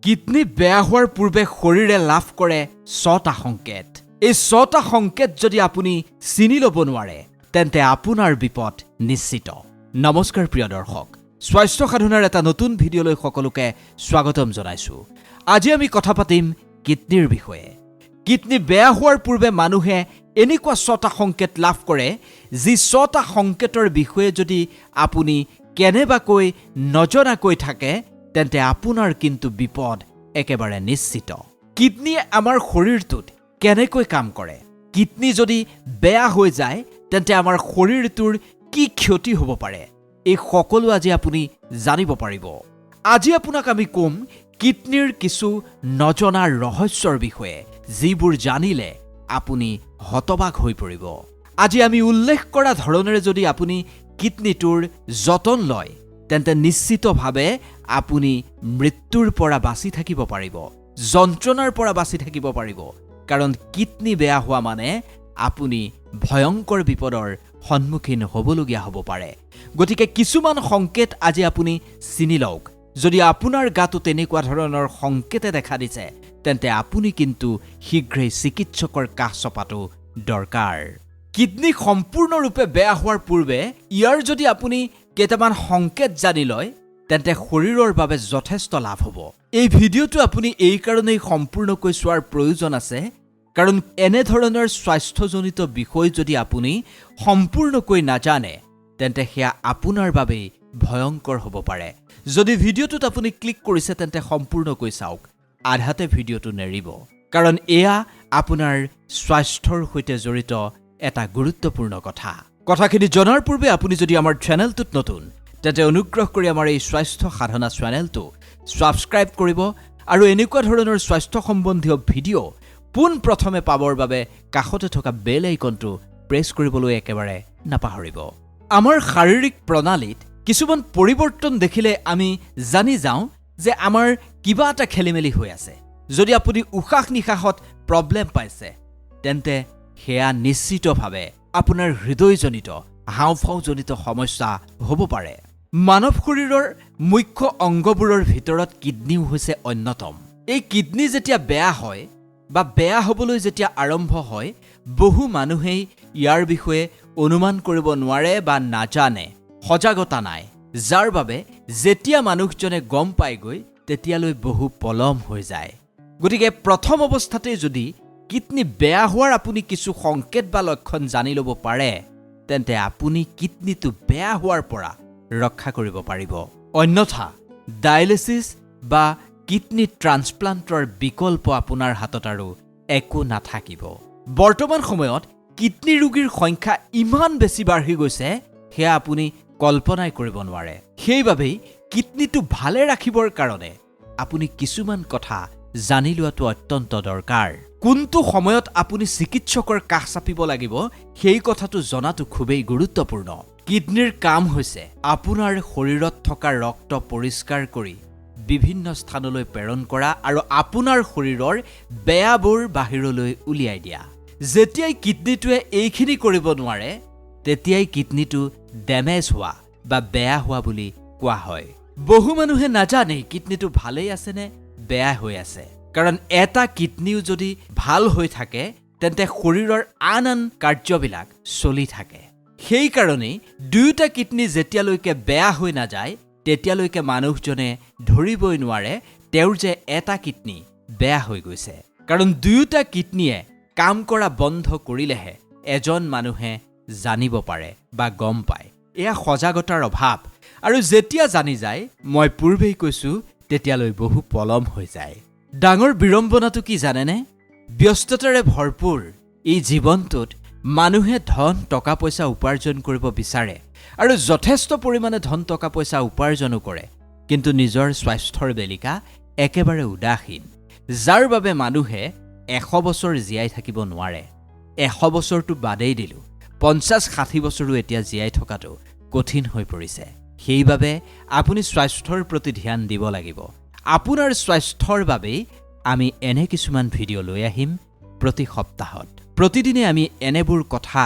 Kidney বেয়া হোৱাৰ পূৰ্বে শৰীৰে লাভ কৰে 6টা সংকেত। এই 6টা সংকেত যদি আপুনি চিনি ল'ব নোৱাৰে তেন্তে আপোনাৰ বিপদ নিশ্চিত। নমস্কাৰ প্ৰিয় দৰ্শক, স্বাস্থ্য সাধনাৰ এটা নতুন ভিডিঅ'লৈ সকলোকে স্বাগতম জনাইছো। আজি আমি কথা পাতিম কিডনিৰ বিষয়ে। কিডনি বেয়া হোৱাৰ পূৰ্বে মানুহে এনেকুৱা 6টা সংকেত লাভ কৰে, যি 6টা সংকেতৰ বিষয়ে যদি আপুনি কেনেবাকৈ নজনাকৈ থাকে তেন্তে আপোনাৰ কিন্তু বিপদ একেবাৰে নিশ্চিত। কিডনিয়ে আমাৰ শৰীৰটোত কেনেকৈ কাম কৰে, কিডনি যদি বেয়া হৈ যায় তেন্তে আমাৰ শৰীৰটোৰ কি ক্ষতি হ'ব পাৰে, এই সকলো আজি আপুনি জানিব পাৰিব। আজি আপোনাক আমি ক'ম কিডনিৰ কিছু নজনা ৰহস্যৰ বিষয়ে, যিবোৰ জানিলে আপুনি হতবাক হৈ পৰিব। আজি আমি উল্লেখ কৰা ধৰণেৰে যদি আপুনি কিডনিটোৰ যতন লয় তেন্তে নিশ্চিতভাৱে আপুনি মৃত্যুৰ পৰা বাচি থাকিব পাৰিব, যন্ত্ৰণাৰ পৰা বাচি থাকিব পাৰিব। কাৰণ কিডনি বেয়া হোৱা মানে আপুনি ভয়ংকৰ বিপদৰ সন্মুখীন হ'বলগীয়া হ'ব পাৰে। গতিকে কিছুমান সংকেত আজি আপুনি চিনি লওক। যদি আপোনাৰ গাটো তেনেকুৱা ধৰণৰ সংকেতে দেখা দিছে তেন্তে আপুনি কিন্তু শীঘ্ৰেই চিকিৎসকৰ কাষ চপাটো দৰকাৰ। কিডনি সম্পূৰ্ণৰূপে বেয়া হোৱাৰ পূৰ্বে ইয়াৰ যদি আপুনি কেইটামান সংকেত জানি লয় তেন্তে শৰীৰৰ বাবে যথেষ্ট লাভ হ'ব। এই ভিডিঅ'টো আপুনি এই কাৰণেই সম্পূৰ্ণকৈ চোৱাৰ প্ৰয়োজন আছে, কাৰণ এনেধৰণৰ স্বাস্থ্যজনিত বিষয় যদি আপুনি সম্পূৰ্ণকৈ নাজানে তেন্তে সেয়া আপোনাৰ বাবেই ভয়ংকৰ হ'ব পাৰে। যদি ভিডিঅ'টোত আপুনি ক্লিক কৰিছে তেন্তে সম্পূৰ্ণকৈ চাওক, আধাতে ভিডিঅ'টো নেৰিব, কাৰণ এয়া আপোনাৰ স্বাস্থ্যৰ সৈতে জড়িত এটা গুৰুত্বপূৰ্ণ কথা। কথাখিনি জনাৰ পূৰ্বে আপুনি যদি আমাৰ চেনেলটোত নতুন তেন্তে অনুগ্ৰহ কৰি আমাৰ এই স্বাস্থ্য সাধনা চেনেলটো ছাবস্ক্ৰাইব কৰিব আৰু এনেকুৱা ধৰণৰ স্বাস্থ্য সম্বন্ধীয় ভিডিঅ' পোনপ্ৰথমে পাবৰ বাবে কাষতে থকা বেল আইকনটো প্ৰেছ কৰিবলৈ একেবাৰে নাপাহৰিব। আমাৰ শাৰীৰিক প্ৰণালীত কিছুমান পৰিৱৰ্তন দেখিলে আমি জানি যাওঁ যে আমাৰ কিবা এটা খেলিমেলি হৈ আছে। যদি আপুনি উশাহ নিশাহত প্ৰব্লেম পাইছে তেন্তে সেয়া নিশ্চিতভাৱে আপোনাৰ হৃদয়জনিত হাওঁফাওঁজনিত সমস্যা হ'ব পাৰে। মানৱ শৰীৰৰ মুখ্য অংগবোৰৰ ভিতৰত কিডনিও হৈছে অন্যতম। এই কিডনি যেতিয়া বেয়া হয় বা বেয়া হ'বলৈ যেতিয়া আৰম্ভ হয়, বহু মানুহেই ইয়াৰ বিষয়ে অনুমান কৰিব নোৱাৰে বা নাজানে, সজাগতা নাই, যাৰ বাবে যেতিয়া মানুহজনে গম পায়গৈ তেতিয়ালৈ বহু পলম হৈ যায়। গতিকে প্ৰথম অৱস্থাতেই যদি কিডনি বেয়া হোৱাৰ আপুনি কিছু সংকেত বা লক্ষণ জানি ল'ব পাৰে তেন্তে আপুনি কিডনিটো বেয়া হোৱাৰ পৰা ৰক্ষা কৰিব পাৰিব। অন্যথা ডায়েলিচিছ বা কিডনি ট্ৰান্সপ্লাণ্টৰ বিকল্প আপোনাৰ হাতত আৰু একো নাথাকিব। বৰ্তমান সময়ত কিডনি ৰোগীৰ সংখ্যা ইমান বেছি বাঢ়ি গৈছে সেয়া আপুনি কল্পনাই কৰিব নোৱাৰে। সেইবাবেই কিডনিটো ভালে ৰাখিবৰ কাৰণে আপুনি কিছুমান কথা জানি লোৱাটো অত্যন্ত দৰকাৰ। কোনটো সময়ত আপুনি চিকিৎসকৰ কাষ চাপিব লাগিব সেই কথাটো জনাটো খুবেই গুৰুত্বপূৰ্ণ। কিডনিৰ কাম হৈছে আপোনাৰ শৰীৰত থকা ৰক্ত পৰিষ্কাৰ কৰি বিভিন্ন স্থানলৈ প্ৰেৰণ কৰা আৰু আপোনাৰ শৰীৰৰ বেয়াবোৰ বাহিৰলৈ উলিয়াই দিয়া। যেতিয়াই কিডনিটোৱে এইখিনি কৰিব নোৱাৰে তেতিয়াই কিডনিটো ডেমেজ হোৱা বা বেয়া হোৱা বুলি কোৱা হয়। বহু মানুহে নাজানে কিডনিটো ভালেই আছেনে বেয়া হৈ আছে, কাৰণ এটা কিডনিও যদি ভাল হৈ থাকে তেন্তে শৰীৰৰ আন আন কাৰ্যবিলাক চলি থাকে। সেইকাৰণেই দুয়োটা কিডনি যেতিয়ালৈকে বেয়া হৈ নাযায় তেতিয়ালৈকে মানুহজনে ধৰিবই নোৱাৰে তেওঁৰ যে এটা কিডনি বেয়া হৈ গৈছে। কাৰণ দুয়োটা কিডনিয়ে কাম কৰা বন্ধ কৰিলেহে এজন মানুহে জানিব পাৰে বা গম পায়। এয়া সজাগতাৰ অভাৱ, আৰু যেতিয়া জানি যায়, মই পূৰ্বেই কৈছোঁ, তেতিয়ালৈ বহু পলম হৈ যায়। ডাঙৰ বিড়ম্বনাটো কি জানেনে? ব্যস্ততাৰে ভৰপূৰ এই জীৱনটোত মানুহে ধন টকা পইচা উপাৰ্জন কৰিব বিচাৰে আৰু যথেষ্ট পৰিমাণে ধন টকা পইচা উপাৰ্জনো কৰে, কিন্তু নিজৰ স্বাস্থ্যৰ বেলিকা একেবাৰে উদাসীন, যাৰ বাবে মানুহে 100 বছৰ জীয়াই থাকিব নোৱাৰে। 100 বছৰটো বাদেই দিলোঁ, 50-60 বছৰো এতিয়া জীয়াই থকাটো কঠিন হৈ পৰিছে। সেইবাবে আপুনি স্বাস্থ্যৰ প্ৰতি ধ্যান দিব লাগিব। আপোনাৰ স্বাস্থ্যৰ বাবেই আমি এনে কিছুমান ভিডিঅ' লৈ আহিম প্ৰতি সপ্তাহত। প্ৰতিদিনে আমি এনেবোৰ কথা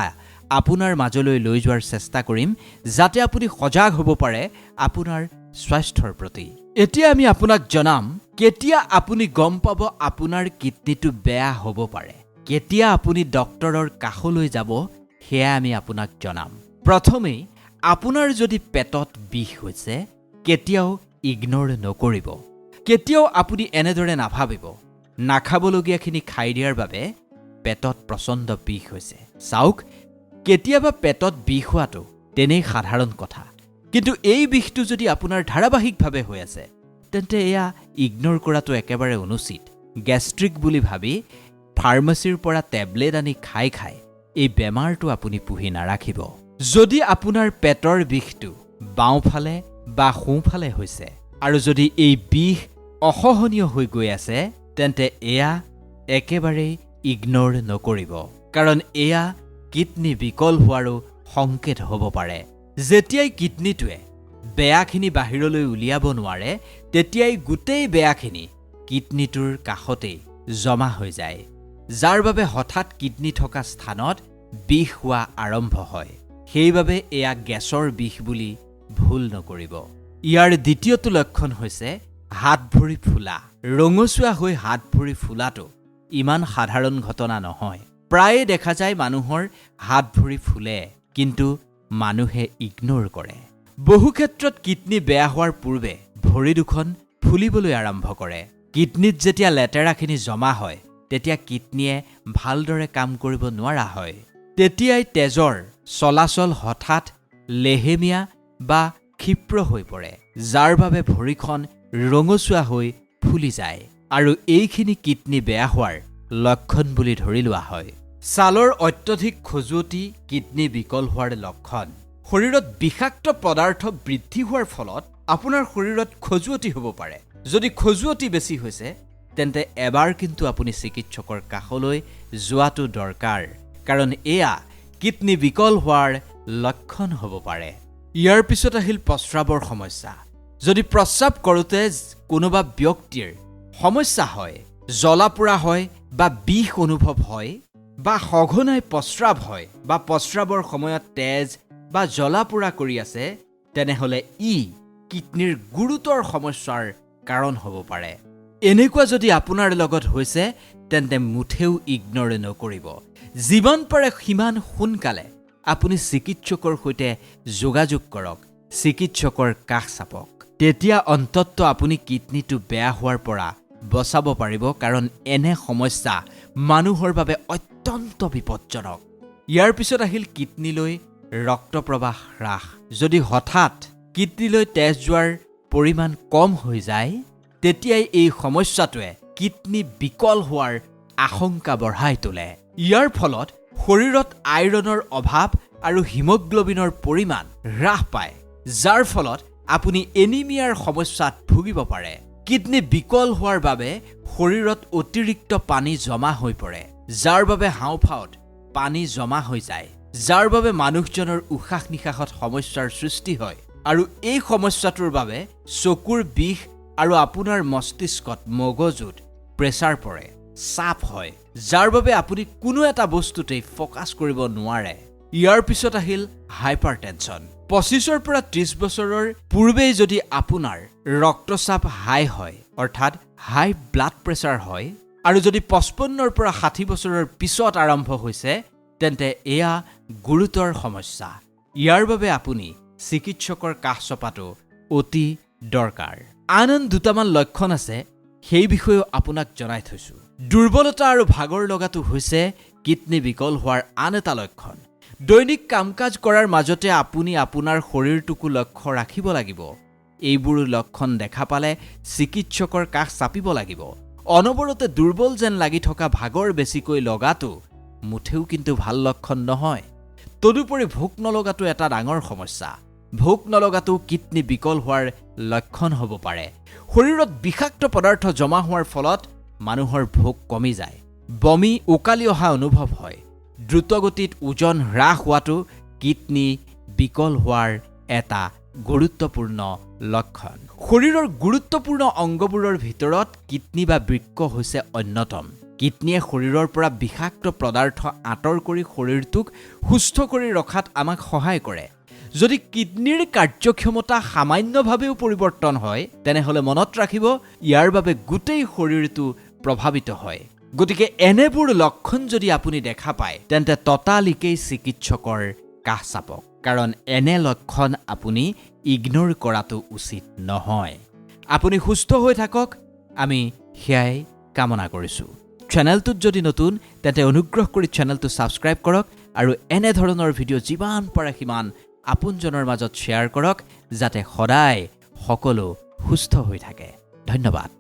আপোনাৰ মাজলৈ লৈ যোৱাৰ চেষ্টা কৰিম যাতে আপুনি সজাগ হ'ব পাৰে আপোনাৰ স্বাস্থ্যৰ প্ৰতি। এতিয়া আমি আপোনাক জনাম কেতিয়া আপুনি গম পাব আপোনাৰ কিডনীটো বেয়া হ'ব পাৰে। কেতিয়া আপুনি ডক্তৰৰ কাষলৈ যাব সেয়া আমি আপোনাক জনাম। প্ৰথমেই আপোনাৰ যদি পেটত বিষ হৈছে কেতিয়াও ইগনৰ নকৰিব। কেতিয়াও আপুনি এনেদৰে নাভাবিব নাখাবলগীয়াখিনি খাই দিয়াৰ বাবে পেটত প্ৰচণ্ড বিষ হৈছে। চাওক, কেতিয়াবা পেটত বিষ হোৱাটো তেনেই সাধাৰণ কথা, কিন্তু এই বিষটো যদি আপোনাৰ ধাৰাবাহিকভাৱে হৈ আছে তেন্তে এয়া ইগনৰ কৰাটো একেবাৰে অনুচিত। গেষ্ট্ৰিক বুলি ভাবি ফাৰ্মাচীৰ পৰা টেবলেট আনি খাই এই বেমাৰটো আপুনি পুহি নাৰাখিব। যদি আপোনাৰ পেটৰ বিষটো বাওঁফালে বা সোঁফালে হৈছে আৰু যদি এই বিষ অসহনীয় হৈ গৈ আছে তেন্তে এয়া একেবাৰেই ইগনৰ নকৰিব, কাৰণ এয়া কিডনী বিকল হোৱাৰো সংকেত হ'ব পাৰে। যেতিয়াই কিডনীটোৱে বেয়াখিনি বাহিৰলৈ উলিয়াব নোৱাৰে তেতিয়াই গোটেই বেয়াখিনি কিডনীটোৰ কাষতেই জমা হৈ যায়, যাৰ বাবে হঠাৎ কিডনী থকা স্থানত বিষ হোৱা আৰম্ভ হয়। সেইবাবে এয়া গেছৰ বিষ বুলি ভুল নকৰিব। ইয়াৰ দ্বিতীয়টো লক্ষণ হৈছে হাত ভৰি ফুলা। ৰঙচুৱা হৈ হাত ভৰি ফুলাটো ইমান সাধাৰণ ঘটনা নহয়। প্ৰায়ে দেখা যায় মানুহৰ হাত ভৰি ফুলে, কিন্তু মানুহে ইগনৰ কৰে। বহু ক্ষেত্ৰত কিডনী বেয়া হোৱাৰ পূৰ্বে ভৰি দুখন ফুলিবলৈ আৰম্ভ কৰে। কিডনীত যেতিয়া লেতেৰাখিনি জমা হয় তেতিয়া কিডনীয়ে ভালদৰে কাম কৰিব নোৱাৰা হয়। তেতিয়াই তেজৰ চলাচল হঠাৎ লেহেমীয়া বা ক্ষীপ্ৰ হৈ পৰে, যাৰ বাবে ভৰিখন ৰঙচুৱা হৈ ফুলি যায়, আৰু এইখিনি কিডনী বেয়া হোৱাৰ লক্ষণ বুলি ধৰি লোৱা হয়। ছালৰ অত্যধিক খজুৱতি কিডনী বিকল হোৱাৰ লক্ষণ। শৰীৰত বিষাক্ত পদাৰ্থ বৃদ্ধি হোৱাৰ ফলত আপোনাৰ শৰীৰত খজুৱতি হ'ব পাৰে। যদি খজুৱতি বেছি হৈছে তেন্তে এবাৰ কিন্তু আপুনি চিকিৎসকৰ কাষলৈ যোৱাটো দৰকাৰ, কাৰণ এয়া কিডনী বিকল হোৱাৰ লক্ষণ হ'ব পাৰে। ইয়াৰ পিছত আহিল প্ৰস্ৰাৱৰ সমস্যা। যদি প্ৰস্ৰাৱ কৰোঁতে কোনোবা ব্যক্তিৰ সমস্যা হয়, জ্বলা-পোৰা হয় বা বিষ অনুভৱ হয় বা সঘনাই প্ৰস্ৰাৱ হয় বা প্ৰস্ৰাৱৰ সময়ত তেজ বা জ্বলা-পোৰা কৰি আছে, তেনেহ'লে ই কিডনীৰ গুৰুতৰ সমস্যাৰ কাৰণ হ'ব পাৰে। এনেকুৱা যদি আপোনাৰ লগত হৈছে তেন্তে মুঠেও ইগনৰ নকৰিব। যিমান পাৰে সিমান সোনকালে আপুনি চিকিৎসকৰ সৈতে যোগাযোগ কৰক, চিকিৎসকৰ কাষ চাপক। তেতিয়া অন্ততঃ আপুনি কিডনীটো বেয়া হোৱাৰ পৰা বচাব পাৰিব, কাৰণ এনে সমস্যা মানুহৰ বাবে অত্যন্ত বিপদজনক। ইয়াৰ পিছত আহিল কিডনীলৈ ৰক্তপ্ৰবাহ হ্ৰাস। যদি হঠাৎ কিডনীলৈ তেজ যোৱাৰ পৰিমাণ কম হৈ যায় তেতিয়াই এই সমস্যাটোৱে কিডনী বিকল হোৱাৰ আশংকা বঢ়াই তোলে। ইয়াৰ ফলত শৰীৰত আইৰণৰ অভাৱ আৰু হিমোগ্ল'বিনৰ পৰিমাণ হ্ৰাস পায়, যাৰ ফলত আপুনি এনিমিয়াৰ সমস্যাত ভুগিব পাৰে। কিডনী বিকল হোৱাৰ বাবে শৰীৰত অতিৰিক্ত পানী জমা হৈ পৰে, যাৰ বাবে হাওঁফাওত পানী জমা হৈ যায়, যাৰ বাবে মানুহজনৰ উশাহ নিশাহত সমস্যাৰ সৃষ্টি হয়। আৰু এই সমস্যাটোৰ বাবে চকুৰ বিষ আৰু আপোনাৰ মস্তিষ্কত মগজুত প্ৰেছাৰ পৰে, চাপ হয়, যাৰ বাবে আপুনি কোনো এটা বস্তুতেই ফ'কাছ কৰিব নোৱাৰে। ইয়াৰ পিছত আহিল হাইপাৰটেনশ্যন। 25ৰ পৰা 30 বছৰৰ পূৰ্বেই যদি আপোনাৰ ৰক্তচাপ হাই হয়, অৰ্থাৎ হাই ব্লাড প্ৰেছাৰ হয়, আৰু যদি 55ৰ পৰা 60 বছৰৰ পিছত আৰম্ভ হৈছে তেন্তে এয়া গুৰুতৰ সমস্যা। ইয়াৰ বাবে আপুনি চিকিৎসকৰ কাষ চপাটো অতি দৰকাৰ। আন দুটামান লক্ষণ আছে, সেই বিষয়েও আপোনাক জনাই থৈছোঁ। দুৰ্বলতা আৰু ভাগৰ লগাটো হৈছে কিডনী বিকল হোৱাৰ আন এটা লক্ষণ। দৈনিক কাম কাজ কৰাৰ মাজতে আপুনি আপোনাৰ শৰীৰটোকো লক্ষ্য ৰাখিব লাগিব। এইবোৰ লক্ষণ দেখা পালে চিকিৎসকৰ কাষ চাপিব লাগিব। অনবৰতে দুৰ্বল যেন লাগি থকা ভাগৰ বেছিকৈ লগাটো মুঠেও কিন্তু ভাল লক্ষণ নহয়। তদুপৰি ভোক নলগাটো এটা ডাঙৰ সমস্যা। ভোক নলগাটো কিডনী বিকল হোৱাৰ লক্ষণ হ'ব পাৰে। শৰীৰত বিষাক্ত পদাৰ্থ জমা হোৱাৰ ফলত মানুহৰ ভোক কমি যায়, বমি উকালি অহা অনুভৱ হয়। দ্ৰুতগতিত ওজন হ্ৰাস হোৱাটো কিডনী বিকল হোৱাৰ এটা গুৰুত্বপূৰ্ণ লক্ষণ। শৰীৰৰ গুৰুত্বপূৰ্ণ অংগবোৰৰ ভিতৰত কিডনী বা বৃক্ক হৈছে অন্যতম। কিডনীয়ে শৰীৰৰ পৰা বিষাক্ত পদাৰ্থ আঁতৰ কৰি শৰীৰটোক সুস্থ কৰি ৰখাত আমাক সহায় কৰে। যদি কিডনিৰ কাৰ্যক্ষমতা সামান্যভাৱেও পৰিৱৰ্তন হয় তেনেহ'লে মনত ৰাখিব ইয়াৰ বাবে গোটেই শৰীৰটো প্ৰভাৱিত হয়। গতিকে এনেবোৰ লক্ষণ যদি আপুনি দেখা পায় তেন্তে ততালিকেই চিকিৎসকৰ কাষ চাপক, কাৰণ এনে লক্ষণ আপুনি ইগনোৰ কৰাটো উচিত নহয়। আপুনি সুস্থ হৈ থাকক, আমি সেয়াই কামনা কৰিছোঁ। চেনেলটোত যদি নতুন তেন্তে অনুগ্ৰহ কৰি চেনেলটো ছাবস্ক্ৰাইব কৰক আৰু এনেধৰণৰ ভিডিঅ' যিমান পাৰে সিমান আপোনজনৰ মাজত শ্বেয়াৰ কৰক, যাতে সদায় সকলো সুস্থ হৈ থাকে। ধন্যবাদ।